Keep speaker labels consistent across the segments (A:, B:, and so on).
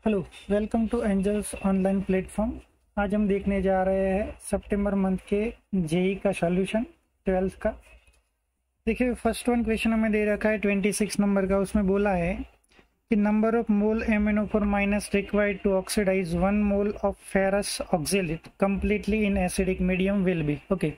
A: Hello, welcome to Angels online platform. आज हम देखने जा रहे हैं सितंबर मंथ के जेई का सॉल्यूशन 12th का। देखिए, फर्स्ट वन क्वेश्चन हमें दे रखा है 26 नंबर का। उसमें बोला है कि number of mole MnO4 minus required to oxidize 1 mole of ferrous oxalate completely in acidic medium will be. Okay,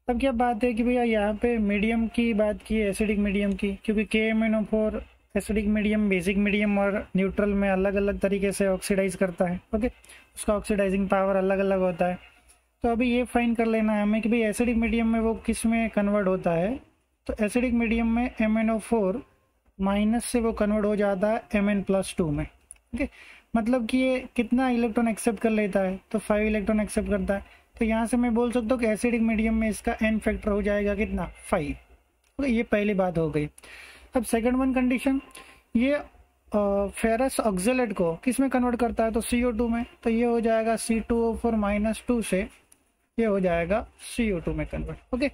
A: अब क्या बात है कि भैया यहाँ पे मीडियम की बात की है, एसिडिक मीडियम की, क्योंकि KMnO4 acidic medium, basic medium और न्यूट्रल में अलग अलग तरीके से ऑक्सीडाइज करता है। ओके, उसका ऑक्सीडाइजिंग पावर अलग अलग होता है। तो अभी ये फाइन कर लेना है हमें कि भाई एसिडिक मीडियम में वो किस में कन्वर्ट होता है। तो एसिडिक मीडियम में MnO4 माइनस से वो कन्वर्ट हो जाता है Mn+2 में। ओके, मतलब कि ये कितना इलेक्ट्रॉन एक्सेप्ट कर लेता है, तो 5 इलेक्ट्रॉन एक्सेप्ट करता है। तो यहाँ से मैं बोल सकता हूँ कि एसिडिक मीडियम में इसका n फैक्टर हो जाएगा कितना, 5। ओके, ये पहली बात हो गई। अब सेकंड वन कंडीशन, ये फेरस ऑक्जेलेट को किस में कन्वर्ट करता है, तो CO2 में। तो ये हो जाएगा C2O4-2 से ये हो जाएगा CO2 में कन्वर्ट। ओके,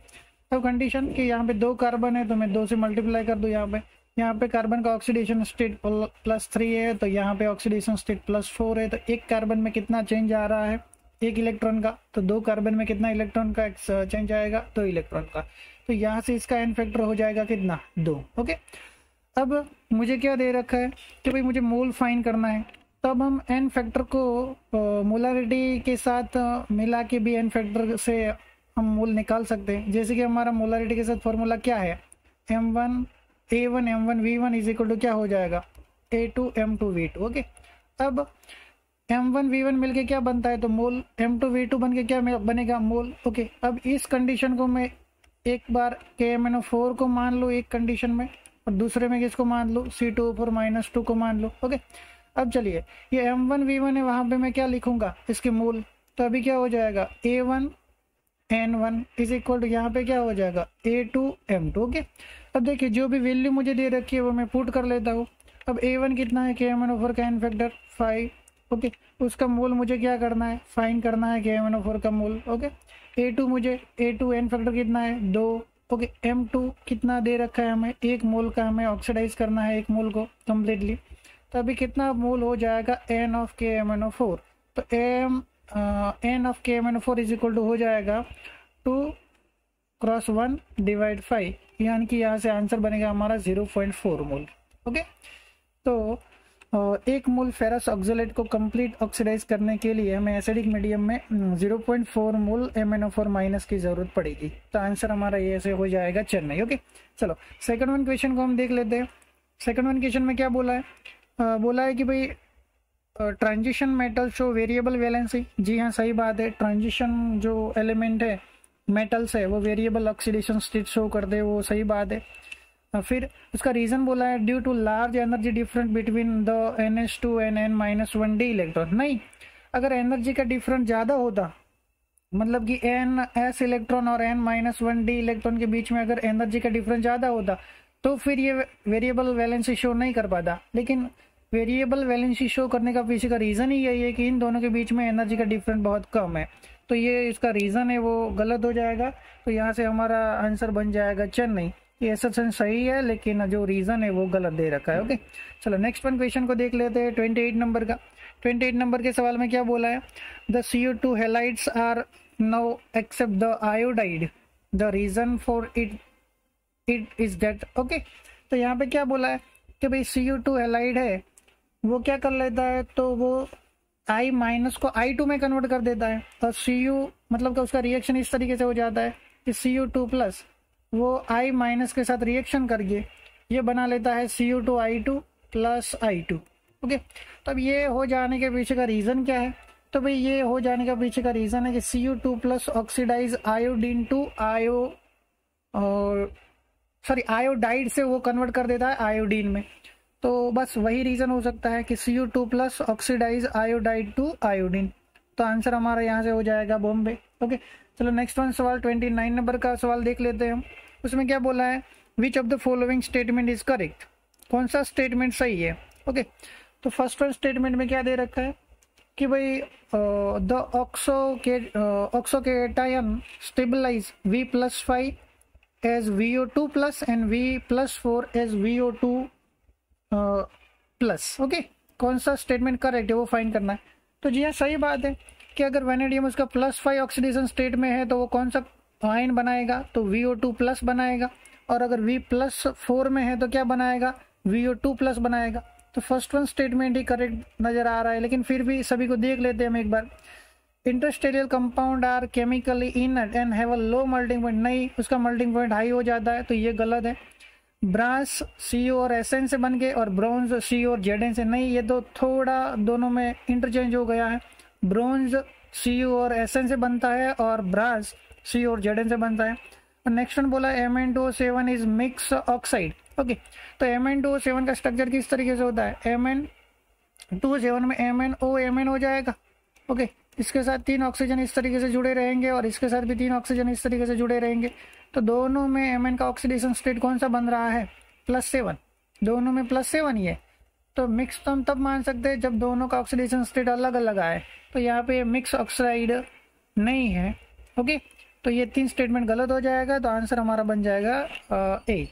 A: अब कंडीशन कि यहाँ पे 2 कार्बन है तो मैं 2 से मल्टीप्लाई कर दूँ। यहाँ पे कार्बन का ऑक्सीडेशन स्टेट +3 है, तो यहाँ पे ऑक्सीडेशन स्टेट +4 है। तो एक कार्बन में कितना चेंज आ रहा है, 1 इलेक्ट्रॉन का। तो 2 कार्बन में कितना इलेक्ट्रॉन का चेंज आएगा, 2 इलेक्ट्रॉन का। तो यहाँ से इसका n फैक्टर हो जाएगा कितना, 2। ओके, अब मुझे क्या दे रखा है कि भाई मुझे मोल फाइन करना है। तब हम n फैक्टर को मोलारिटी के साथ मिला के भी n फैक्टर से हम मोल निकाल सकते हैं। जैसे कि हमारा मोलारिटी के साथ फॉर्मूला क्या है, A1 M1V1 is equal to क्या हो जाएगा, A2 M2V2। ओके, अब M1V1 मिलके क्या बनता है, तो मोल। M2V2 बन के क्या बनेगा, मोल। ओके, अब इस कंडीशन को मैं एक बार KMnO4 को मान लो एक कंडीशन में, और दूसरे में किसको मान लो, C2O4-2 को मान लो। ओके, अब चलिए ये M1V1 है, वहां पे मैं क्या लिखूंगा, इसके मोल। तो अभी क्या हो जाएगा, A1N1 इज इक्वल टू यहाँ पे क्या हो जाएगा, A2 M2। ओके, अब देखिए जो भी वैल्यू मुझे दे रखी है वो मैं पुट कर लेता हूँ। अब A1 कितना है, KMnO4 का n फैक्टर 5। ओके, उसका मोल मुझे क्या करना है, फाइन करना है KMnO4 का मोल। ओके, A2 n फैक्टर कितना है, 2। ओके, M2 कितना दे रखा है हमें, 1 मोल का हमें ऑक्सीडाइज करना है, 1 मोल को कम्प्लीटली। तो अभी कितना मोल हो जाएगा, n ऑफ KMnO4। तो n of KMnO4 is equal to हो जाएगा 2 क्रॉस 1 डिवाइड 5, यानी कि यहाँ से आंसर बनेगा हमारा 0.4 मोल। ओके, तो 1 मोल फेरस ऑक्जेलेट को कंप्लीट ऑक्सीडाइज करने के लिए हमें एसिडिक मीडियम में 0.4 मोल MnO4 माइनस की जरूरत पड़ेगी। तो आंसर हमारा ये से हो जाएगा चेन्नई। ओके, चलो सेकंड वन क्वेश्चन को हम देख लेते हैं। सेकंड वन क्वेश्चन में क्या बोला है, बोला है कि भाई transition metal show variable valency. जी हाँ, सही बात है। ट्रांजिशन जो एलिमेंट है मेटल्स है वो वेरिएबल ऑक्सीडेशन स्टेट शो कर दे, वो सही बात है। फिर उसका रीजन बोला है due to large energy difference between the NH2 and N-1D electron. नहीं, अगर एनर्जी का डिफरेंस ज्यादा होता, मतलब कि NS इलेक्ट्रॉन और N-1D इलेक्ट्रॉन के बीच में अगर एनर्जी का डिफरेंस ज्यादा होता तो फिर ये वेरिएबल वैलेंसी शो नहीं कर पाता। लेकिन वेरिएबल वैलेंसी शो करने का पीछे का रीजन ही यही है कि इन दोनों के बीच में एनर्जी का डिफरेंस बहुत कम है। तो ये इसका रीजन है वो गलत हो जाएगा। तो यहाँ से हमारा आंसर बन जाएगा चेन्नई। ये एसएसएन सही है, लेकिन जो रीजन है वो गलत दे रखा है। ओके, चलो नेक्स्ट वन क्वेश्चन को देख लेते हैं 28 नंबर का। 28 नंबर के सवाल में क्या बोला है, the CO2 halides are now except the iodide, the reason for it is that. Okay, तो यहाँ पे क्या बोला है कि भाई CO2 हेलाइड है, वो क्या कर लेता है, तो वो I माइनस को I2 में कन्वर्ट कर देता है। और Cu मतलब कि उसका रिएक्शन इस तरीके से हो जाता है कि CO2 प्लस वो I माइनस के साथ रिएक्शन करके ये बना लेता है CO2I2 प्लस I2। ओके, तब ये हो जाने के पीछे का रीजन क्या है, तो भाई ये हो जाने का पीछे का रीजन है कि CO2 plus oxidize iodine to iodide से वो कन्वर्ट कर देता है आयोडीन में। तो बस वही रीजन हो सकता है कि CO2 plus oxidise iodide to iodine. तो आंसर हमारा यहाँ से हो जाएगा बॉम्बे। ओके, चलो नेक्स्ट वन सवाल 29 नंबर का सवाल देख लेते हैं हम। उसमें क्या बोला है, which of the following statement is correct, कौन सा स्टेटमेंट सही है। ओके, तो फर्स्ट वन स्टेटमेंट में क्या दे रखा है कि भाई the oxocation stabilize V+5 as VO2 plus and V+4 as VO2 plus. Okay, कौन सा स्टेटमेंट करेक्ट है वो फाइंड करना है। तो जी हाँ, सही बात है कि अगर वेनेडियम उसका +5 ऑक्सीडेशन स्टेट में है तो वो कौन सा आयन बनाएगा, तो VO2+ बनाएगा। और अगर V+4 में है तो क्या बनाएगा, VO2+ बनाएगा। तो फर्स्ट वन स्टेटमेंट ही करेक्ट नजर आ रहा है, लेकिन फिर भी सभी को देख लेते हैं हम एक बार। Interstitial compound are chemically inert and have a low melting point, नहीं, उसका मेल्टिंग पॉइंट हाई हो जाता है, तो ये गलत है। ब्रास CO और SN से बन के और ब्रॉन्ज CO और ZN से, नहीं, ये तो थोड़ा दोनों में इंटरचेंज हो गया है। ब्रॉन्ज CO और SN से बनता है और ब्रास CO और ZN से बनता है। और नेक्स्ट वन बोला Mn2O7 is mix oxide. Okay, तो Mn2O7 का स्ट्रक्चर किस तरीके से होता है, Mn2O7 में MnO हो जाएगा। ओके, इसके साथ 3 ऑक्सीजन इस तरीके से जुड़े रहेंगे और इसके साथ भी 3 ऑक्सीजन इस तरीके से जुड़े रहेंगे। तो दोनों में Mn का ऑक्सीडेशन स्टेट कौन सा बन रहा है, +7, दोनों में +7 ही है। तो मिक्स तो हम तब मान सकते हैं जब दोनों का ऑक्सीडेशन स्टेट अलग अलग आए, तो यहाँ पे मिक्स ऑक्साइड नहीं है। ओके, तो ये 3 स्टेटमेंट गलत हो जाएगा, तो आंसर हमारा बन जाएगा A।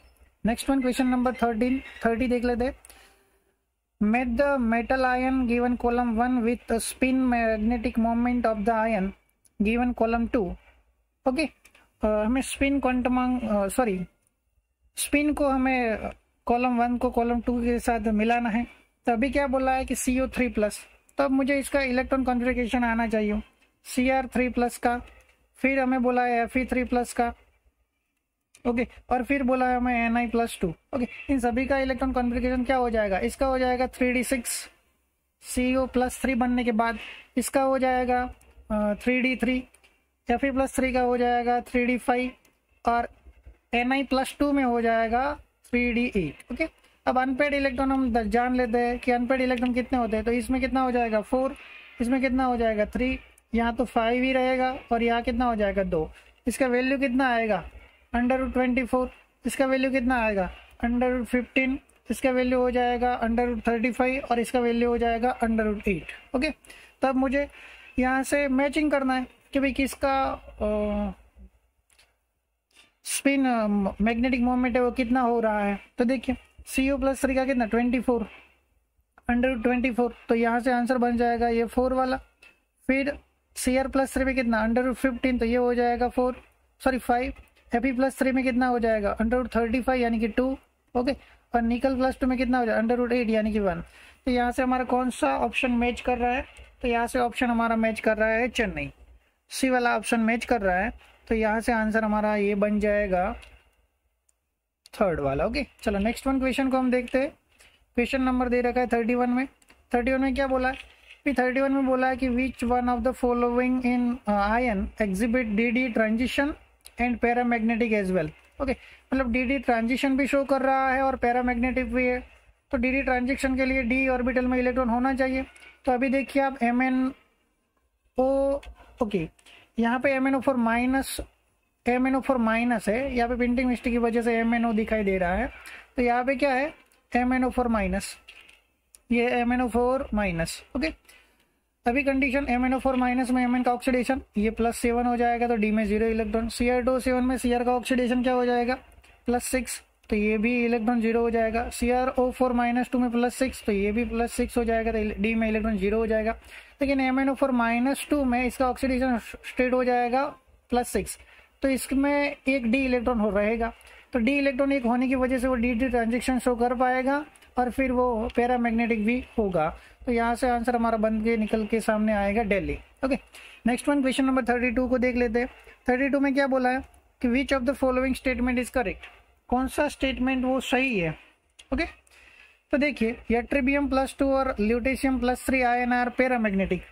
A: Next one, question number 30 देख लेते हैं। Match the metal ion given column 1 with spin magnetic moment of the ion given column 2। Okay, हमें स्पिन स्पिन को हमें कॉलम 1 को कॉलम 2 के साथ मिलाना है। तो अभी क्या बोला है कि CO3+, तो अब मुझे इसका इलेक्ट्रॉन कॉन्फ़िगरेशन आना चाहिए, Cr3+ का, फिर हमें बोला है Fe3+ का। ओके, और फिर बोला है हमें Ni+2। ओके, इन सभी का इलेक्ट्रॉन कॉन्फ़िगरेशन क्या हो जाएगा, इसका हो जाएगा 3d6 CO+3 बनने के बाद इसका हो जाएगा 3d3, Fe+3 का हो जाएगा 3d5 और Ni+2 में हो जाएगा 3d8। ओके, अब अनपेड इलेक्ट्रॉन हम जान लेते हैं कि अनपेड इलेक्ट्रॉन कितने होते हैं। तो इसमें कितना हो जाएगा 4, इसमें कितना हो जाएगा 3, यहाँ तो 5 ही रहेगा और यहाँ कितना हो जाएगा 2। इसका वैल्यू कितना आएगा √24, इसका वैल्यू कितना आएगा √15, इसका वैल्यू हो जाएगा √35 और इसका वैल्यू हो जाएगा √8। ओके, तब मुझे यहाँ से मैचिंग करना है कि भाई किसका स्पिन मैग्नेटिक मोमेंट है वो कितना हो रहा है। तो देखिए CO+3 का कितना 24 √24, तो यहाँ से आंसर बन जाएगा ये 4 वाला। फिर Cr+3 में कितना √15, तो ये हो जाएगा 5। Fe+3 में कितना हो जाएगा √35 यानी कि 2। ओके, और निकल+2 में कितना हो जाएगा √8 यानी कि 1। तो यहाँ से हमारा कौन सा ऑप्शन मैच कर रहा है, तो यहाँ से ऑप्शन हमारा मैच कर रहा है चेन्नई, C वाला ऑप्शन मैच कर रहा है। तो यहाँ से आंसर हमारा ये बन जाएगा 3rd वाला। ओके, चलो नेक्स्ट वन क्वेश्चन को हम देखते हैं। क्वेश्चन नंबर दे रखा है 31 में। 31 में क्या बोला है, 31 में बोला है कि which one of the following in ion exhibit DD transition and paramagnetic as well. Okay, मतलब DD ट्रांजिशन भी शो कर रहा है और पैरामैग्नेटिक भी है। तो DD ट्रांजिशन के लिए D ऑर्बिटल में इलेक्ट्रॉन होना चाहिए। तो अभी देखिए आप MnO, ओके, यहाँ पे MnO4 माइनस है, यहाँ पे प्रिंटिंग मिस्टेक की वजह से MnO दिखाई दे रहा है। तो यहाँ पे क्या है MnO4 माइनस, ये MnO4 माइनस। ओके, अभी कंडीशन MnO4 माइनस में Mn का ऑक्सीडेशन ये +7 हो जाएगा, तो D में 0 इलेक्ट्रॉन। Cr2O7 में Cr का ऑक्सीडेशन क्या हो जाएगा +6, तो ये भी इलेक्ट्रॉन 0 हो जाएगा। CrO4-2 में +6, तो ये भी +6 हो जाएगा, तो D में इलेक्ट्रॉन 0 हो जाएगा। लेकिन MnO4-2 में इसका ऑक्सीडेशन स्टेट हो जाएगा +6, तो इसमें एक D इलेक्ट्रॉन हो रहेगा। तो D इलेक्ट्रॉन एक होने की वजह से वो DD ट्रांजेक्शन शो कर पाएगा और फिर वो पैरामैग्नेटिक भी होगा। तो यहाँ से आंसर हमारा बन के निकल के सामने आएगा Delhi. Okay, next one question number 32 को देख लेते हैं। 32 में क्या बोला है कि which of the following statement is correct, कौन सा स्टेटमेंट वो सही है। ओके, तो देखिए Ytterbium+2 और Lutetium+3 आयन आर पैरामैग्नेटिक।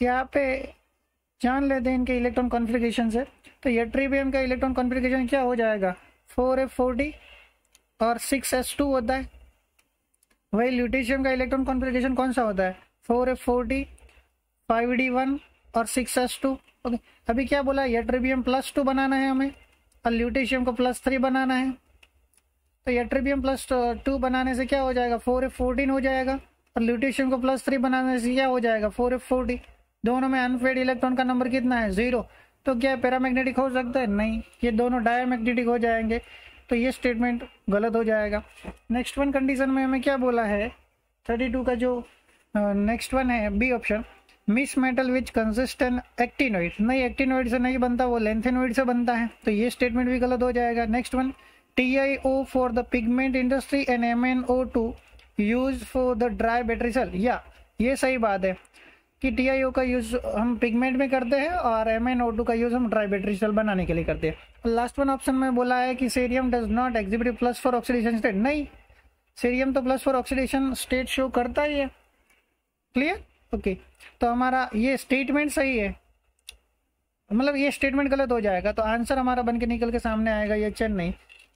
A: यहाँ पे जान लेते हैं इनके इलेक्ट्रॉन कॉन्फ़िगरेशन से। तो Ytterbium का इलेक्ट्रॉन कॉन्फ़िगरेशन क्या हो जाएगा 4f40 और 6s2 होता है। वही ल्यूटेशियम का इलेक्ट्रॉन कॉन्फ़िगरेशन कौन सा होता है 4f40 5d1 और 6s2। ओके, अभी क्या बोला Ytterbium+2 बनाना है हमें और ल्यूटेशियम को +3 बनाना है। तो Ytterbium+2 बनाने से क्या हो जाएगा 4f14 हो जाएगा और ल्यूटेशियम को +3 बनाने से क्या हो जाएगा 4f40। दोनों में अनपेड इलेक्ट्रॉन का नंबर कितना है 0। तो क्या पैरामैग्नेटिक हो सकता है, नहीं, ये दोनों डायमैग्नेटिक हो जाएंगे। तो ये स्टेटमेंट गलत हो जाएगा। नेक्स्ट वन कंडीशन में हमें क्या बोला है 32 का जो नेक्स्ट वन है B option, misch metal which consist in actinoid, नहीं एक्टिनोइड से नहीं बनता, वो लेंथेनोइड से बनता है, तो ये स्टेटमेंट भी गलत हो जाएगा। Next one, TiO for the pigment industry and MnO2 use for the dry battery cell, या ये सही बात है कि TiO का यूज हम पिगमेंट में करते हैं और MnO2 का यूज हम ड्राई बैटरी सेल बनाने के लिए करते हैं। लास्ट वन ऑप्शन में बोला है कि cerium does not exhibit plus four oxidation state, नहीं, सीरियम तो plus four oxidation state show करता ही है। क्लियर, ओके, तो हमारा ये स्टेटमेंट सही है, मतलब ये स्टेटमेंट गलत हो जाएगा, तो आंसर हमारा बन के निकल के सामने आएगा ये चेन्नई,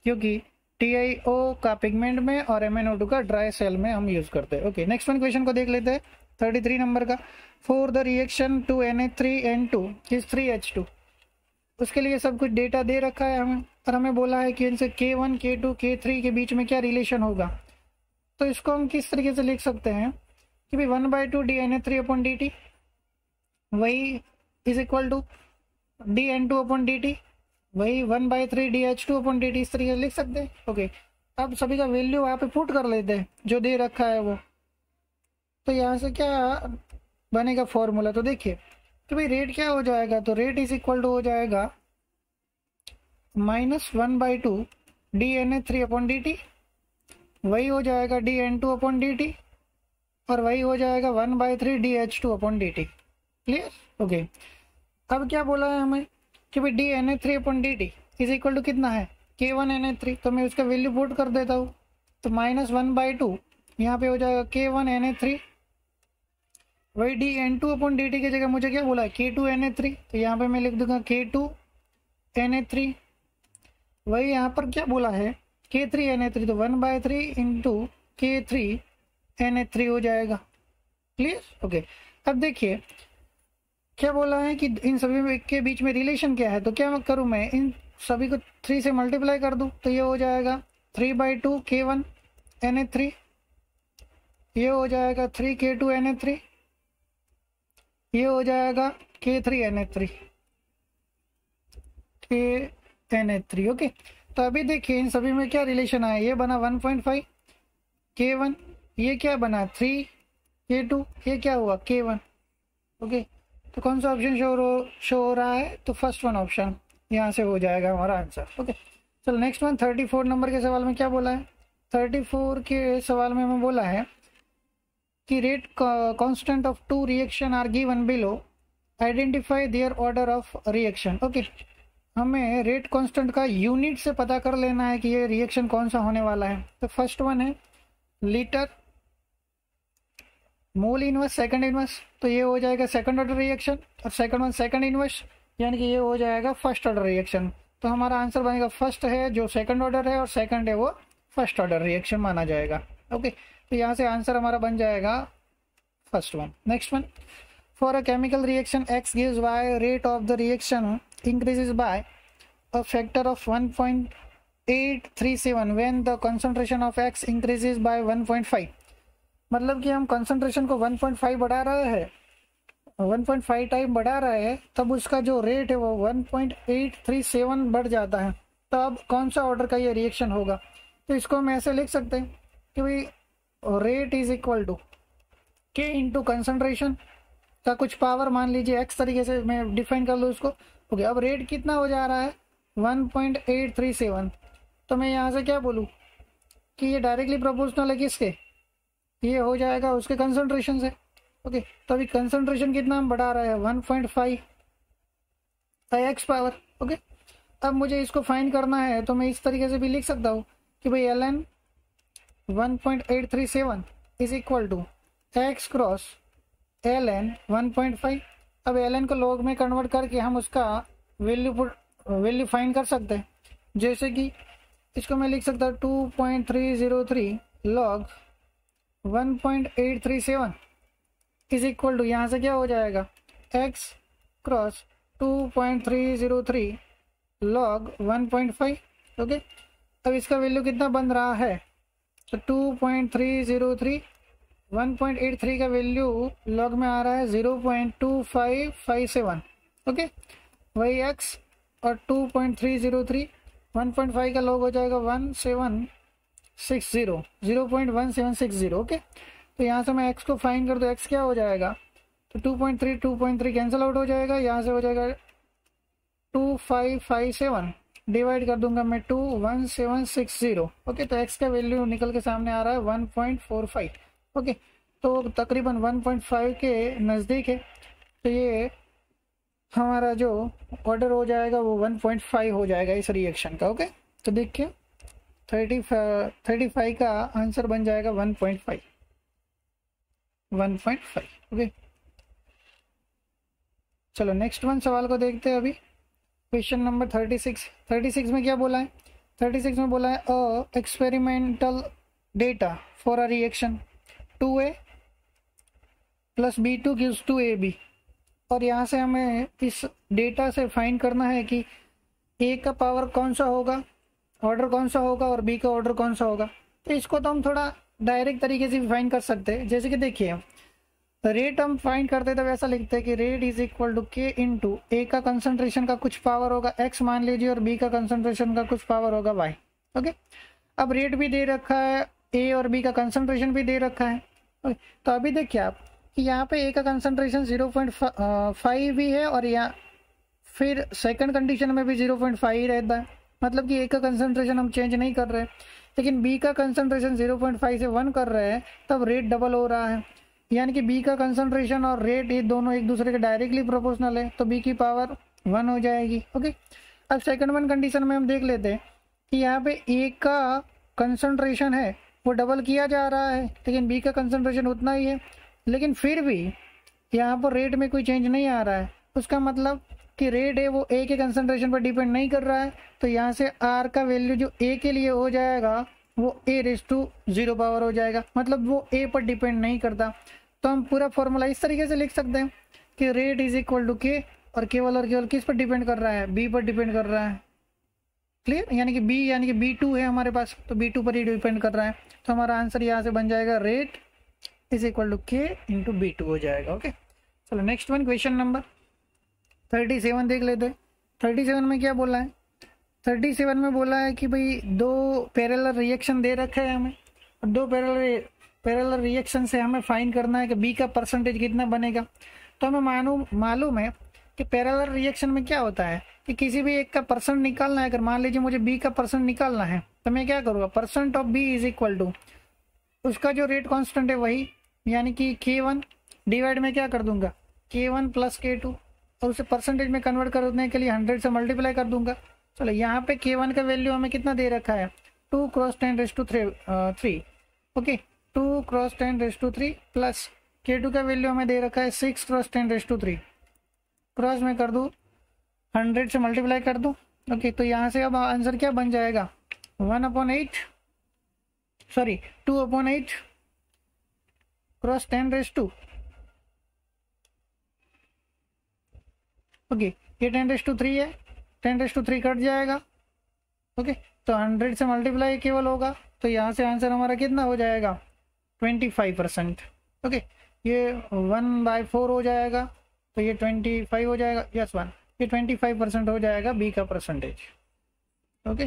A: क्योंकि TiO का पिगमेंट में और MnO2 का ड्राई सेल में हम यूज करते हैं। ओके, नेक्स्ट वन क्वेश्चन को देख लेते हैं, 33 नंबर का। For the reaction to Na3N2 is 3H2, उसके लिए सब कुछ डेटा दे रखा है हमें, और हमें बोला है कि इनसे K1 K2 K3 के बीच में क्या रिलेशन होगा। तो इसको हम किस तरीके से लिख सकते हैं कि भाई 1/2 dNa3/dt वही इज इक्वल टू dN2/dt वही 1/3 dH2/dt, इस तरीके से लिख सकते हैं। ओके, अब सभी का वैल्यू वहाँ पे पुट कर लेते हैं जो दे रखा है वो। तो यहाँ से क्या बनेगा फॉर्मूला, तो देखिए कि भाई रेट क्या हो जाएगा, तो रेट इज इक्वल टू हो जाएगा -1/2 dNa3/dt, वही हो जाएगा dN2/dt, और वही हो जाएगा 1/3 dH2/dt। Clear, okay. अब क्या बोला है हमें कि भाई dNa3/dt इज इक्वल टू कितना है, K1Na3, तो मैं उसका वैल्यू पुट कर देता हूँ, तो -1/2 यहाँ पे हो जाएगा K1Na3, वही dN2/dt की जगह मुझे क्या बोला है K2Na3, तो यहाँ पे मैं लिख दूंगा K2Na3, वही यहाँ पर क्या बोला है K3Na3, तो 1/3 इंटू K3Na3 हो जाएगा। Clear, okay. अब देखिए क्या बोला है कि इन सभी के बीच में रिलेशन क्या है, तो क्या करूँ मैं, इन सभी को 3 से मल्टीप्लाई कर दूँ, तो ये हो जाएगा 3/2 K1Na3, ये हो जाएगा 3 K2Na3, ये हो जाएगा K3Na3 K3। ओके, तो अभी देखिए इन सभी में क्या रिलेशन आया, ये बना 1.5 K1, ये क्या बना 3 K2, ये क्या हुआ K1। ओके, तो कौन सा ऑप्शन शो हो रहा है, तो फर्स्ट वन ऑप्शन यहाँ से हो जाएगा हमारा आंसर। ओके, चलो नेक्स्ट वन 34 नंबर के सवाल में क्या बोला है, 34 के सवाल में हमें बोला है कि rate constant of 2 reaction are given below, identify their order of reaction. Okay, हमें रेट कांस्टेंट का यूनिट से पता कर लेना है कि ये रिएक्शन कौन सा होने वाला है। तो फर्स्ट वन है litre mole inverse second inverse, तो ये हो जाएगा सेकंड ऑर्डर रिएक्शन, और सेकंड वन सेकंड इनवर्स, यानी कि ये हो जाएगा फर्स्ट ऑर्डर रिएक्शन। तो हमारा आंसर बनेगा फर्स्ट है जो सेकंड ऑर्डर है, और सेकंड है वो फर्स्ट ऑर्डर रिएक्शन माना जाएगा। ओके, तो यहाँ से आंसर हमारा बन जाएगा first one. Next one, for a chemical reaction X gives Y, rate of the reaction increases by a factor of 1.837 when the concentration of X increases by 1.5। मतलब कि हम कंसंट्रेशन को 1.5 बढ़ा रहे हैं, 1.5 टाइम बढ़ा रहे हैं, तब उसका जो रेट है वो 1.837 बढ़ जाता है। तो अब कौन सा ऑर्डर का ये रिएक्शन होगा, तो इसको हम ऐसे लिख सकते हैं कि भाई rate is equal to K into concentration का कुछ पावर, मान लीजिए X तरीके से मैं डिफाइन कर लूँ उसको। ओके, अब रेट कितना हो जा रहा है 1.837, तो मैं यहाँ से क्या बोलूँ कि ये डायरेक्टली प्रोपोर्शनल है किसके, ये हो जाएगा उसके कंसंट्रेशन से। ओके, तो अभी कंसंट्रेशन कितना हम बढ़ा रहे हैं 1.5 X पावर। ओके, अब मुझे इसको फाइंड करना है, तो मैं इस तरीके से भी लिख सकता हूँ कि भाई ln 1.837 is equal to X cross ln 1.5। अब ln को लॉग में कन्वर्ट करके हम उसका वैल्यू फाइंड कर सकते हैं, जैसे कि इसको मैं लिख सकता हूँ 2.303 लॉग 1.837 इज इक्वल टू, यहाँ से क्या हो जाएगा x क्रॉस 2.303 लॉग 1.5। ओके, अब इसका वैल्यू कितना बन रहा है, तो 2.303 1.83 का वैल्यू लॉग में आ रहा है 0.2557। ओके, वही x और 2.303 1.5 का लॉग हो जाएगा 0.1760। ओके, तो यहाँ से मैं x को फाइंड कर दूँ, x क्या हो जाएगा, तो 2.3 कैंसिल आउट हो जाएगा, यहाँ से हो जाएगा 2557, डिवाइड कर दूंगा मैं 21760। ओके, तो x का वैल्यू निकल के सामने आ रहा है 1.45। ओके, तो तकरीबन 1.5 के नज़दीक है। तो ये हमारा जो ऑर्डर हो जाएगा वो 1.5 हो जाएगा इस रिएक्शन का। ओके, तो देखिए 35 का आंसर बन जाएगा 1.5। ओके, चलो नेक्स्ट वन सवाल को देखते हैं अभी। क्वेश्चन नंबर 36 में क्या बोला है, 36 में बोला है a experimental data for a reaction 2A + B2 gives 2AB। और यहाँ से हमें इस डेटा से फाइंड करना है कि A का पावर कौन सा होगा, ऑर्डर कौन सा होगा, और B का ऑर्डर कौन सा होगा। तो इसको तो हम थोड़ा डायरेक्ट तरीके से भी फाइंड कर सकते हैं। जैसे कि देखिए रेट हम फाइंड करते तब ऐसा लिखते हैं कि rate is equal to K into A का कंसंट्रेशन का कुछ पावर होगा X मान लीजिए, और B का कंसंट्रेशन का कुछ पावर होगा Y। ओके, अब रेट भी दे रखा है, A और B का कंसंट्रेशन भी दे रखा है। ओके, तो अभी देखिए आप कि यहाँ पे A का कंसंट्रेशन 0.5 भी है, और यहाँ फिर सेकंड कंडीशन में भी 0.5 ही रहता है, मतलब कि A का कंसंट्रेशन हम चेंज नहीं कर रहे, लेकिन B का कंसंट्रेशन 0.5 से 1 कर रहे हैं, तब रेट डबल हो रहा है। यानी कि B का कंसंट्रेशन और रेट ये दोनों एक दूसरे के डायरेक्टली प्रोपोर्शनल है, तो B की पावर 1 हो जाएगी। ओके, अब सेकंड वन कंडीशन में हम देख लेते हैं कि यहाँ पे A का कंसंट्रेशन है वो डबल किया जा रहा है, लेकिन B का कंसंट्रेशन उतना ही है, लेकिन फिर भी यहाँ पर रेट में कोई चेंज नहीं आ रहा है। उसका मतलब कि रेट है वो A के कंसंट्रेशन पर डिपेंड नहीं कर रहा है, तो यहाँ से R का वैल्यू जो A के लिए हो जाएगा वो A⁻0 पावर हो जाएगा, मतलब वो A पर डिपेंड नहीं करता। तो हम पूरा फॉर्मूला इस तरीके से लिख सकते हैं कि rate is equal to K, और केवल किस पर डिपेंड कर रहा है, B पर डिपेंड कर रहा है। क्लियर, यानी कि B2 है हमारे पास, तो B2 पर ही डिपेंड कर रहा है। तो हमारा आंसर यहाँ से बन जाएगा rate is equal to K into B2 हो जाएगा। ओके, चलो नेक्स्ट वन क्वेश्चन नंबर 37 देख लेते हैं। 37 में क्या बोला है, 37 में बोला है कि भाई दो पैरेलल रिएक्शन दे रखे हैं हमें, और दो पैरेलल रिएक्शन से हमें फाइंड करना है कि B का परसेंटेज कितना बनेगा। तो हमें मालूम है कि पैरेलल रिएक्शन में क्या होता है कि किसी भी एक का परसेंट निकालना है। अगर मान लीजिए मुझे B का परसेंट निकालना है, तो मैं क्या करूँगा, percent of B is equal to उसका जो रेट कांस्टेंट है वही, यानी कि K1 डिवाइड में क्या कर दूंगा, K1 + K2, और उसे परसेंटेज में कन्वर्ट करने के लिए 100 से मल्टीप्लाई कर दूंगा। चलो यहाँ पे K1 का वैल्यू हमें कितना दे रखा है, 2 × 10⁻³ ओके, 2 × 10⁻³ प्लस K2 का वैल्यू हमें दे रखा है 6 × 10⁻³ क्रॉस में कर दूँ, 100 से मल्टीप्लाई कर दूँ। ओके, तो यहाँ से अब आंसर क्या बन जाएगा, 2/8 क्रॉस 10⁻²। ओके, ये 10⁻³ है, 10⁻³ कट जाएगा। ओके, तो 100 से मल्टीप्लाई केवल होगा, तो यहाँ से आंसर हमारा कितना हो जाएगा, 25%। ओके, ये 1/4 हो जाएगा, तो ये 25 हो जाएगा, यस 1, ये 25% हो जाएगा B का परसेंटेज। ओके,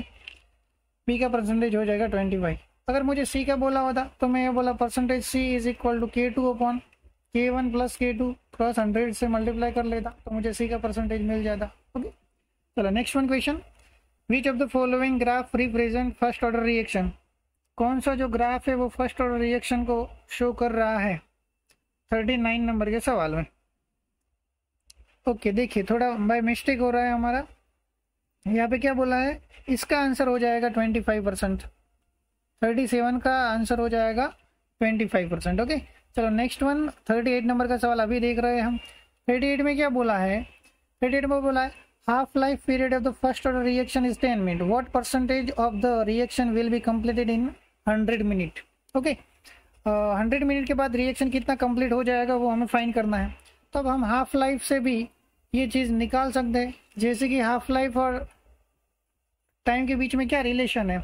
A: B का परसेंटेज हो जाएगा 25। अगर मुझे C का बोला होता तो मैं ये बोला percentage C is equal to K2/K1 + K2 cross 100 से मल्टीप्लाई कर लेता, तो मुझे C का परसेंटेज मिल जाता। ओके, चलो next one question, which of the following graph represent first order reaction. कौन सा जो ग्राफ है वो फर्स्ट ऑर्डर रिएक्शन को शो कर रहा है 39 नंबर के सवाल में। ओके, देखिए थोड़ा बाय मिस्टेक हो रहा है हमारा, यहाँ पे क्या बोला है, इसका आंसर हो जाएगा 25%, 37 का आंसर हो जाएगा 25%। ओके, चलो नेक्स्ट वन 38 नंबर का सवाल अभी देख रहे हैं हम। 38 में क्या बोला है, 38 में बोला है half life period of the first order reaction is 10 minute, what percentage of the reaction will be completed in 100 minute. Okay, 100 minute के बाद रिएक्शन कितना कंप्लीट हो जाएगा वो हमें फाइंड करना है। तब हम हाफ लाइफ से भी ये चीज़ निकाल सकते हैं, जैसे कि हाफ लाइफ और टाइम के बीच में क्या रिलेशन है।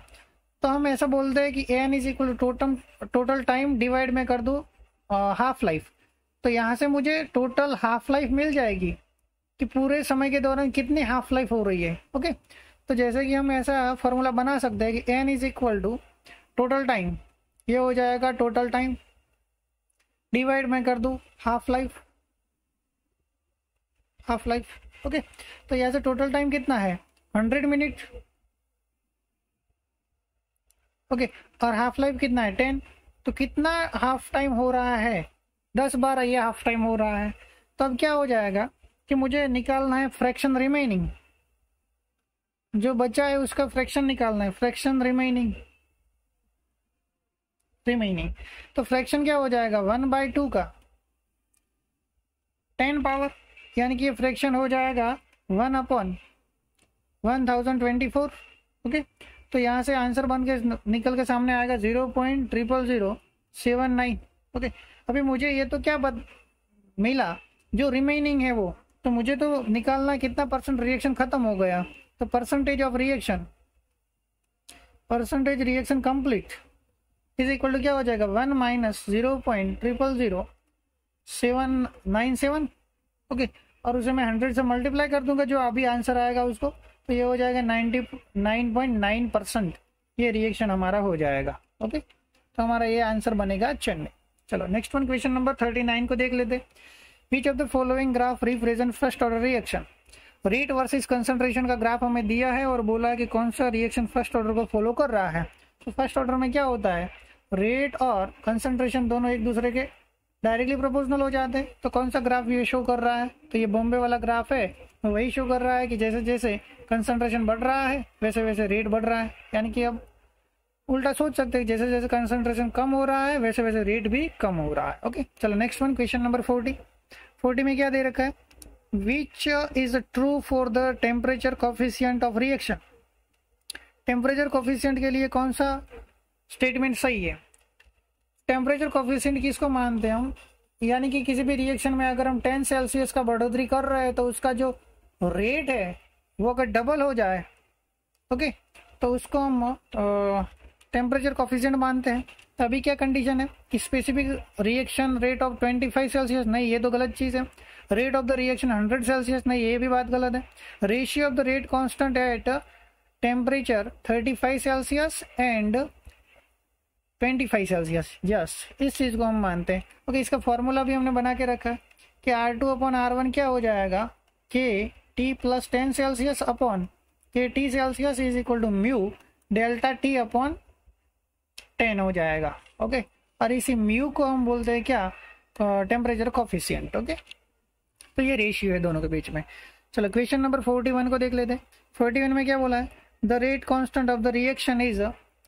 A: तो हम ऐसा बोलते हैं कि n is equal to total time divide में कर दूँ हाफ लाइफ, तो यहाँ से मुझे टोटल हाफ लाइफ मिल जाएगी कि पूरे समय के दौरान कितनी हाफ लाइफ हो रही है। ओके, तो जैसे कि हम ऐसा फॉर्मूला बना सकते हैं कि n is equal to total time, ये हो जाएगा टोटल टाइम डिवाइड मैं कर दूँ हाफ लाइफ, ओके। तो यहाँ से टोटल टाइम कितना है 100 मिनट, ओके। और हाफ लाइफ कितना है 10, तो कितना हाफ टाइम हो रहा है 10 12, ये हाफ टाइम हो रहा है। तो अब क्या हो जाएगा कि मुझे निकालना है फ्रैक्शन रिमेनिंग, जो बचा है उसका फ्रैक्शन निकालना है, फ्रैक्शन रिमेनिंग। तो फ्रैक्शन क्या हो जाएगा 1/2 का 10 पावर, यानी कि ये फ्रैक्शन हो जाएगा 1/1024, ओके। तो यहाँ से आंसर बन के निकल के सामने आएगा 0.00079, ओके। अभी मुझे ये तो क्या मिला, जो रिमेनिंग है वो, तो मुझे तो निकालना है कितना परसेंट रिएक्शन खत्म हो गया। तो percentage reaction complete is equal to क्या हो जाएगा 1 - 0.000797, ओके। और उसे मैं 100 से मल्टीप्लाई कर दूंगा, जो अभी आंसर आएगा उसको, तो ये हो जाएगा 99.9%, ये रिएक्शन हमारा हो जाएगा, ओके। तो हमारा ये आंसर बनेगा चेन्नई। चलो नेक्स्ट वन, क्वेश्चन नंबर 39 को देख लेते। Which of the following graph represent first order reaction. Rate versus concentration का ग्राफ हमें दिया है और बोला है कि कौन सा रिएक्शन फर्स्ट ऑर्डर को फॉलो कर रहा है। तो फर्स्ट ऑर्डर में क्या होता है, रेट और कंसंट्रेशन दोनों एक दूसरे के डायरेक्टली प्रोपोर्शनल हो जाते हैं। तो कौन सा ग्राफ ये शो कर रहा है, तो ये बॉम्बे वाला ग्राफ है, वही शो कर रहा है कि जैसे जैसे कंसंट्रेशन बढ़ रहा है वैसे वैसे रेट बढ़ रहा है। यानी कि अब उल्टा सोच सकते हैं, जैसे जैसे कंसंट्रेशन कम हो रहा है वैसे वैसे रेट भी कम हो रहा है, ओके। चलो नेक्स्ट वन, क्वेश्चन नंबर 40 में क्या दे रखा है, which is true for the temperature coefficient of reaction. Temperature coefficient के लिए कौन सा स्टेटमेंट सही है। टेम्परेचर कोफिशिएंट किसको मानते हैं हम, यानी कि किसी भी रिएक्शन में अगर हम 10 सेल्सियस का बढ़ोतरी कर रहे हैं तो उसका जो रेट है वो अगर डबल हो जाए, ओके, तो उसको हम टेम्परेचर कोफिशिएंट मानते हैं। तो अभी क्या कंडीशन है कि specific reaction rate of 25 Celsius, नहीं ये तो गलत चीज़ है। Rate of the reaction 100 Celsius, नहीं ये भी बात गलत है। Ratio of the rate constant at temperature 35 Celsius and 25 Celsius, yes, इस चीज़ को हम मानते हैं, ओके। इसका फॉर्मूला भी हमने बना के रखा है कि R2/R1 क्या हो जाएगा, KT + 10 Celsius upon KT Celsius is equal to mu delta T/10 हो जाएगा, ओके। और इसी म्यू को हम बोलते हैं क्या, टेम्परेचर कोफिशिएंट, ओके। तो ये रेशियो है दोनों के बीच में। चलो क्वेश्चन नंबर 41 को देख लेते हैं। 41 में क्या बोला है, the rate constant of the reaction is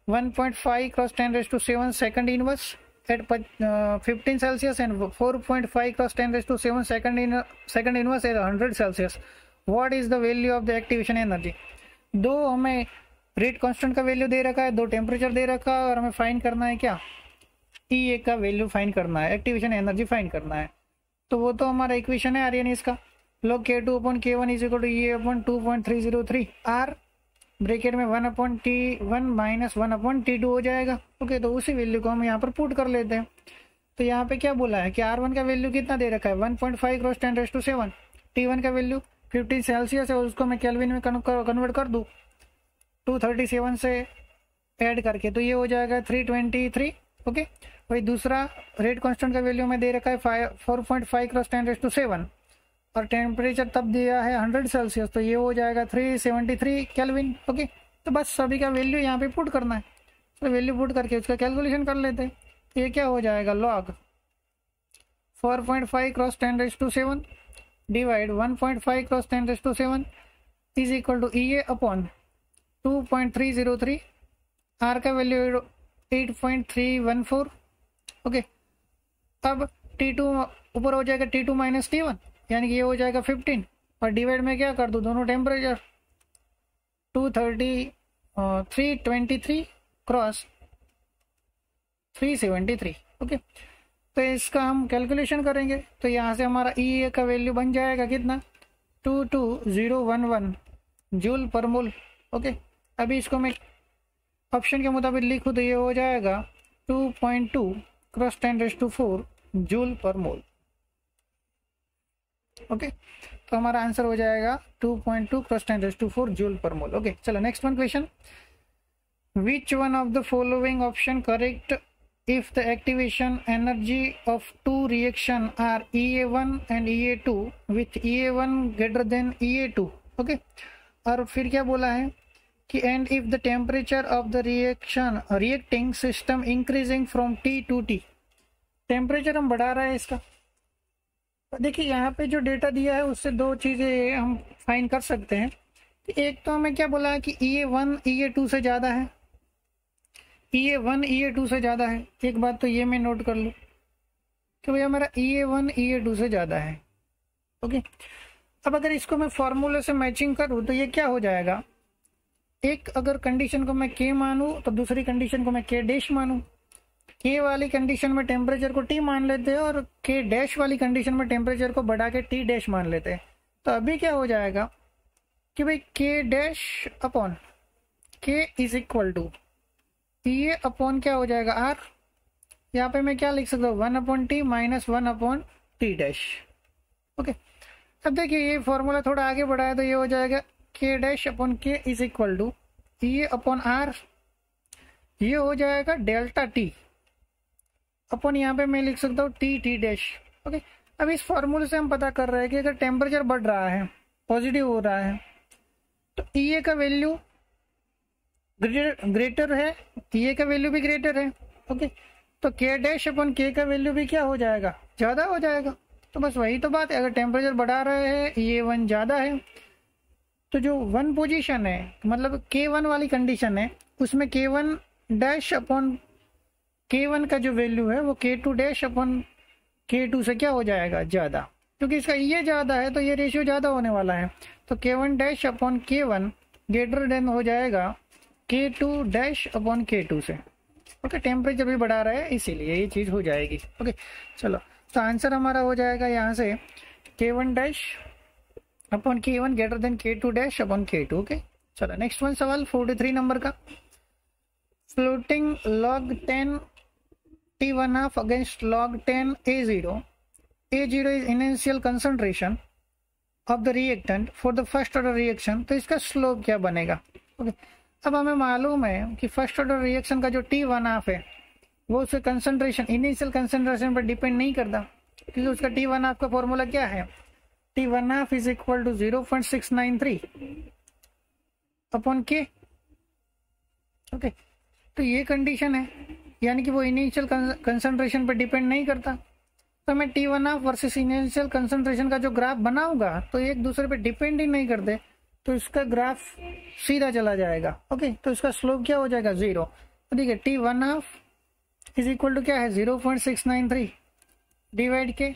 A: 1.5 × 10⁻⁷ second inverse at 15 Celsius and 4.5 × 10⁻⁷ second inverse at 100 Celsius. What is the value of the activation energy. दो हमें रेट कांस्टेंट का वैल्यू दे रखा है, दो टेम्परेचर दे रखा है, और हमें फाइंड करना है क्या, TA का वैल्यू फाइंड करना है, एक्टिवेशन एनर्जी फाइंड करना है। तो वो तो हमारा इक्वेशन है आर्यन इसका, log K2/K1 is equal to E/2.303 R bracket में 1/T1 - 1/T2 हो जाएगा, ओके। तो उसी वैल्यू को हम यहाँ पर पुट कर लेते हैं। तो यहाँ पे क्या बोला है कि R1 का वैल्यू कितना दे रखा है 1.5 × 10⁻⁷, T1 का वैल्यू 15 सेल्सियस है, उसको मैं केल्विन में कन्वर्ट कर दूँ 237 से ऐड करके, तो ये हो जाएगा 323, ओके। वही दूसरा रेट कांस्टेंट का वैल्यू में दे रखा है 4.5 × 10⁻⁷ और टेम्परेचर तब दिया है 100 सेल्सियस, तो ये हो जाएगा 373 केल्विन, ओके। तो बस सभी का वैल्यू यहाँ पे पुट करना है, तो वैल्यू पुट करके उसका कैलकुलेशन कर लेते हैं। तो ये क्या हो जाएगा, log 4.5 × 10⁻⁷ divide 1.5 × 10⁻⁷ is equal to EA/2.303, R का वैल्यू 8.314, ओके। अब T2 ऊपर हो जाएगा T2 - T1, यानी कि ये हो जाएगा 15, और डिवाइड में क्या कर दूँ दोनों टेम्परेचर 323 × 373, ओके। तो इसका हम कैलकुलेशन करेंगे, तो यहाँ से हमारा EA का वैल्यू बन जाएगा कितना 22011 जूल पर मोल, ओके। अभी इसको मैं ऑप्शन के मुताबिक लिखूँ तो ये हो जाएगा 2.2 × 10⁻⁴ जूल पर मोल, ओके। तो हमारा आंसर हो जाएगा 2.2 × 10⁻⁴ जूल पर मोल, ओके। चलो next one question, which one of the following option correct if the activation energy of two reaction are EA1 and EA2 with EA1 greater than EA2. Okay और फिर क्या बोला है कि and if the temperature of the reacting system increasing from T to T, temperature हम बढ़ा रहे हैं इसका। देखिए यहाँ पे जो डेटा दिया है उससे दो चीज़ें हम फाइंड कर सकते हैं। एक तो हमें क्या बोला है कि EA1 EA2 से ज़्यादा है, EA1 EA2 से ज़्यादा है। एक बात तो ये मैं नोट कर लूँ कि भैया मेरा EA1 EA2 से ज़्यादा है। ओके अब अगर इसको मैं फॉर्मूले से मैचिंग करूँ तो ये क्या हो जाएगा, एक अगर कंडीशन को मैं K मानूँ तो दूसरी कंडीशन को मैं K डैश मानूँ। K वाली कंडीशन में टेम्परेचर को T मान लेते हैं और K डैश वाली कंडीशन में टेम्परेचर को बढ़ा के T डैश मान लेते हैं। तो अभी क्या हो जाएगा कि भाई K dash upon K is equal to ये अपॉन क्या हो जाएगा R। यहाँ पे मैं क्या लिख सकता हूँ 1/T minus 1/T dash. Okay अब देखिए ये फॉर्मूला थोड़ा आगे बढ़ा है तो ये हो जाएगा K dash upon K is equal to ये अपॉन R, ये हो जाएगा डेल्टा T अपॉन यहाँ पे मैं लिख सकता हूँ T डैश। ओके अब इस फॉर्मूले से हम पता कर रहे हैं कि अगर टेम्परेचर बढ़ रहा है, पॉजिटिव हो रहा है, तो EA का वैल्यू ग्रेटर है, EA का वैल्यू भी ग्रेटर है। ओके तो K डैश अपन K का वैल्यू भी क्या हो जाएगा, ज़्यादा हो जाएगा। तो बस वही तो बात है, अगर टेम्परेचर बढ़ा रहे हैं EA1 ज़्यादा है तो जो वन पोजीशन है मतलब K1 वाली कंडीशन है उसमें K1 डैश अपॉन K1 का जो वैल्यू है वो K2 डैश अपॉन K2 से क्या हो जाएगा, ज़्यादा। क्योंकि इसका ये ज़्यादा है तो ये रेशियो ज़्यादा होने वाला है। तो K1 dash upon K1 greater than हो जाएगा K2 डैश अपॉन K2 से। ओके टेम्परेचर भी बढ़ा रहा है इसीलिए ये चीज़ हो जाएगी। ओके चलो तो आंसर हमारा हो जाएगा यहाँ से K1 dash upon K1 greater than K2 dash upon K2। Okay चलो नेक्स्ट वन सवाल 43 नंबर का। Floating log 10 T1/2 against log 10 A0 is initial concentration of the reactant for the first order reaction। तो इसका slope क्या बनेगा। Okay अब हमें मालूम है कि फर्स्ट ऑर्डर रिएक्शन का जो T1/2 है वो उसके कंसंट्रेशन इनिशियल कंसंट्रेशन पर डिपेंड नहीं करता, क्योंकि उसका T1/2 का फॉर्मूला क्या है, T1/2 is equal to 0.693 upon K। Okay तो ये कंडीशन है, यानी कि वो इनिशियल कंसंट्रेशन पर डिपेंड नहीं करता। तो मैं T1/2 वर्सेस इनिशियल कंसंट्रेशन का जो ग्राफ बनाऊंगा तो एक दूसरे पे डिपेंड ही नहीं करते, तो इसका ग्राफ सीधा चला जाएगा। ओके तो इसका स्लोप क्या हो जाएगा 0। तो देखिए T1/2 इज इक्वल टू क्या है 0.693 डिवाइड के।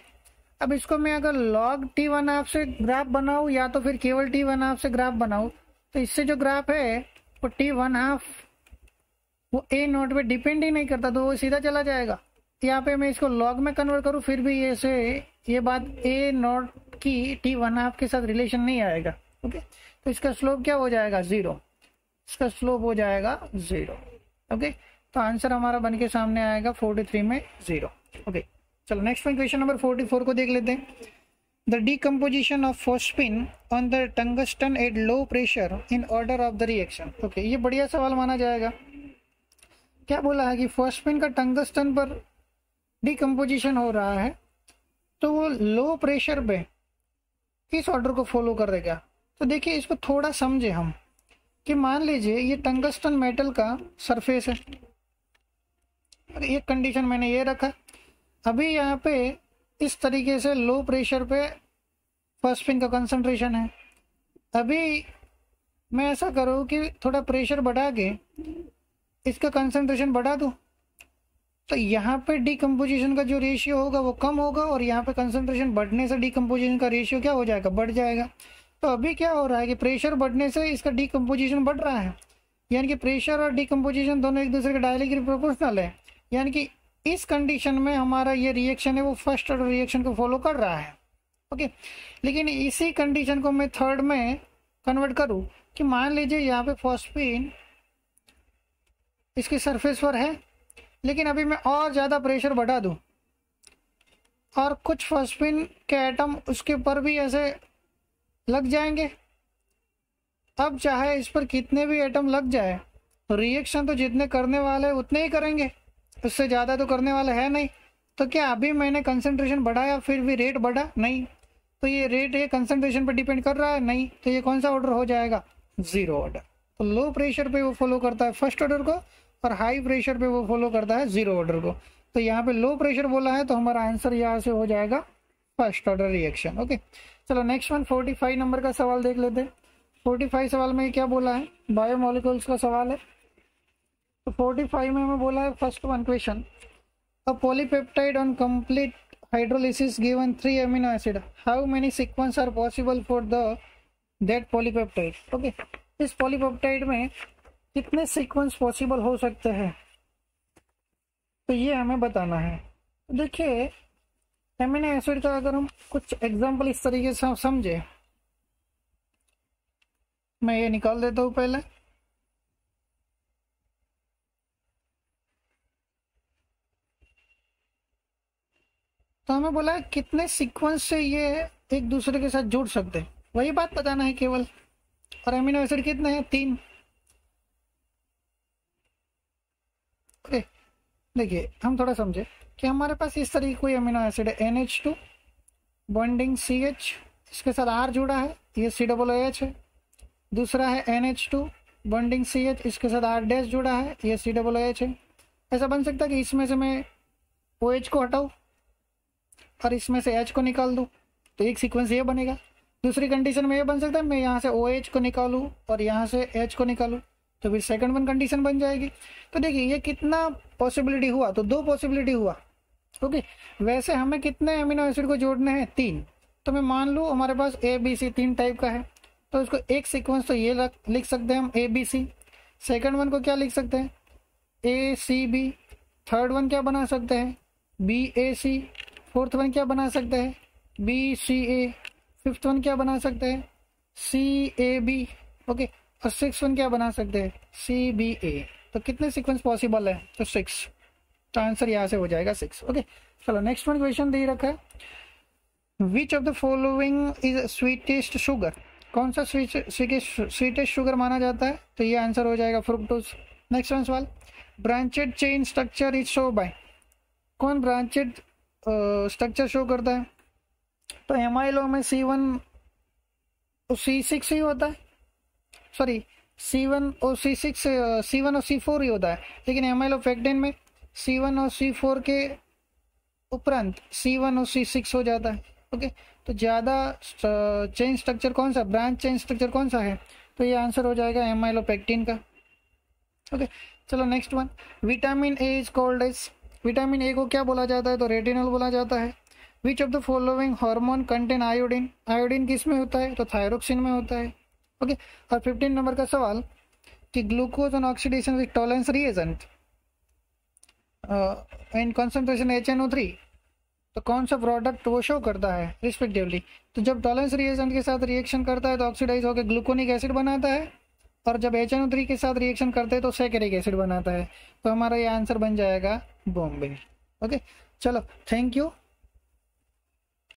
A: अब इसको मैं अगर log T1/2 से ग्राफ बनाऊं या तो फिर केवल T1/2 से ग्राफ बनाऊं तो इससे जो ग्राफ है वो T1/2 वो A0 पे डिपेंड ही नहीं करता, तो वो सीधा चला जाएगा। यहाँ पे मैं इसको log में कन्वर्ट करूँ फिर भी ये बात A0 की T1/2 के साथ रिलेशन नहीं आएगा। ओके तो इसका स्लोप क्या हो जाएगा 0, इसका स्लोप हो जाएगा 0। ओके तो आंसर हमारा बन के सामने आएगा 43 में 0। ओके चलो नेक्स्ट वन क्वेश्चन नंबर 44 को देख लेते हैं। The decomposition of phosphine on the tungsten at low pressure in order of the reaction. Okay ये बढ़िया सवाल माना जाएगा। क्या बोला है कि फॉस्फिन का टंगस्टन पर डीकम्पोजिशन हो रहा है तो वो लो प्रेशर पे किस ऑर्डर को फॉलो करेगा। तो देखिए इसको थोड़ा समझे हम कि मान लीजिए ये टंगस्टन मेटल का सरफेस है, एक कंडीशन मैंने ये रखा। अभी यहाँ पे इस तरीके से लो प्रेशर पे फॉस्फिन का कंसंट्रेशन है। अभी मैं ऐसा करूँ कि थोड़ा प्रेशर बढ़ा के इसका कंसंट्रेशन बढ़ा दूँ तो यहाँ पे डीकम्पोजिशन का जो रेशियो होगा वो कम होगा और यहाँ पे कंसंट्रेशन बढ़ने से डीकम्पोजिशन का रेशियो क्या हो जाएगा, बढ़ जाएगा। तो अभी क्या हो रहा है कि प्रेशर बढ़ने से इसका डीकम्पोजिशन बढ़ रहा है, यानी कि प्रेशर और डीकम्पोजिशन दोनों एक दूसरे के डायरेक्टली प्रोपोर्शनल है। यानी कि इस कंडीशन में हमारा ये रिएक्शन है वो फर्स्ट ऑर्डर रिएक्शन को फॉलो कर रहा है। ओके लेकिन इसी कंडीशन को मैं थर्ड में कन्वर्ट करूँ कि मान लीजिए यहाँ पे फॉस्फिन इसके सरफेस पर है, लेकिन अभी मैं और ज़्यादा प्रेशर बढ़ा दूँ और कुछ फॉस्फिन के एटम उसके पर भी ऐसे लग जाएंगे। अब चाहे इस पर कितने भी एटम लग जाए तो रिएक्शन तो जितने करने वाले उतने ही करेंगे, उससे ज़्यादा तो करने वाला है नहीं। तो क्या अभी मैंने कंसंट्रेशन बढ़ाया फिर भी रेट बढ़ा? नहीं। तो ये रेट ये कंसंट्रेशन पर डिपेंड कर रहा है? नहीं। तो ये कौन सा ऑर्डर हो जाएगा? Zero order. तो लो प्रेशर पे वो फॉलो करता है फर्स्ट ऑर्डर को, और हाई प्रेशर पे वो फॉलो करता है ज़ीरो ऑर्डर को। तो यहाँ पे लो प्रेशर बोला है तो हमारा आंसर यहाँ से हो जाएगा फर्स्ट ऑर्डर रिएक्शन। ओके, चलो नेक्स्ट वन 45 नंबर का सवाल देख लेते हैं। 45 सवाल में क्या बोला है? बायोमोलिकुल्स का सवाल है। तो 45 में हमें बोला है first one question, a polypeptide on complete hydrolysis given 3 amino acid, how many sequence are possible for the that polypeptide? Okay, इस पॉलीपेप्टाइड में कितने सीक्वेंस पॉसिबल हो सकते हैं, तो ये हमें बताना है। देखिए एमिनो एसिड का अगर हम कुछ एग्जांपल इस तरीके से समझे, मैं ये निकाल देता हूँ पहले। तो हमें बोला है कितने सीक्वेंस से ये एक दूसरे के साथ जुड़ सकते हैं, वही बात बताना है केवल। और एमिनो एसिड कितने हैं? 3। ओके, देखिए हम थोड़ा समझे कि हमारे पास इस तरीके कोई अमीनो एसिड है NH2 बॉन्डिंग CH, इसके साथ R जुड़ा है, ये COOH है। दूसरा है NH2 बॉन्डिंग CH, इसके साथ R डैश जुड़ा है, ये COOH है। ऐसा बन सकता है कि इसमें से मैं OH को हटाऊँ और इसमें से H को निकाल दूँ, तो एक सीक्वेंस ये बनेगा। दूसरी कंडीशन में ये बन सकता है मैं यहाँ से OH को निकालूँ और यहाँ से H को निकालूँ, तो फिर सेकंड वन कंडीशन बन जाएगी। तो देखिए ये कितना पॉसिबिलिटी हुआ, तो 2 पॉसिबिलिटी हुआ। ओके, वैसे हमें कितने अमीनो एसिड को जोड़ने हैं? 3। तो मैं मान लूँ हमारे पास ABC 3 टाइप का है, तो इसको एक सीक्वेंस तो ये लिख सकते हैं हम ABC। सेकंड वन को क्या लिख सकते हैं? ACB। थर्ड वन क्या बना सकते हैं? BAC। फोर्थ वन क्या बना सकते हैं? BCA। फिफ्थ वन क्या बना सकते हैं? CAB। ओके, और सिक्स वन क्या बना सकते हैं? CBA। तो कितने सीक्वेंस पॉसिबल है? तो 6। तो आंसर यहाँ से हो जाएगा 6। ओके, चलो नेक्स्ट वन क्वेश्चन दे रखा है, which of the following is sweetest sugar? कौन सा स्वीटेस्ट शुगर माना जाता है? तो ये आंसर हो जाएगा फ्रुक्टोज। नेक्स्ट वन सवाल, branched chain structure is show by, कौन ब्रांचेड स्ट्रक्चर शो करता है? तो एमाइलो में C1 और C6 ही होता है, सॉरी C1 और C4 ही होता है, लेकिन एमाइलोपेक्टिन में C1 और C4 के उपरांत C1 और C6 हो जाता है। ओके, तो ज़्यादा चेन स्ट्रक्चर कौन सा, ब्रांच चेन स्ट्रक्चर कौन सा है? तो ये आंसर हो जाएगा एमाइलोपेक्टिन का। ओके, चलो next one, vitamin A is called as, vitamin A को क्या बोला जाता है? तो रेटिनॉल बोला जाता है। Which of the following hormone contain iodine, iodine किस में होता है? तो थायरोक्सिन में होता है। ओके, और 15 नंबर का सवाल कि glucose on oxidation with tolerance reagent in concentration HNO3, तो कौन सा प्रोडक्ट वो शो करता है रिस्पेक्टिवली? तो जब टॉलरेंस रिएजेंट के साथ रिएक्शन करता है तो ऑक्सीडाइज होकर ग्लूकोनिक एसिड बनाता है, और जब HNO3 के साथ रिएक्शन करते हैं तो सैकेरिक एसिड बनाता है। तो हमारा ये आंसर बन जाएगा बॉम्बे। ओके, चलो थैंक यू।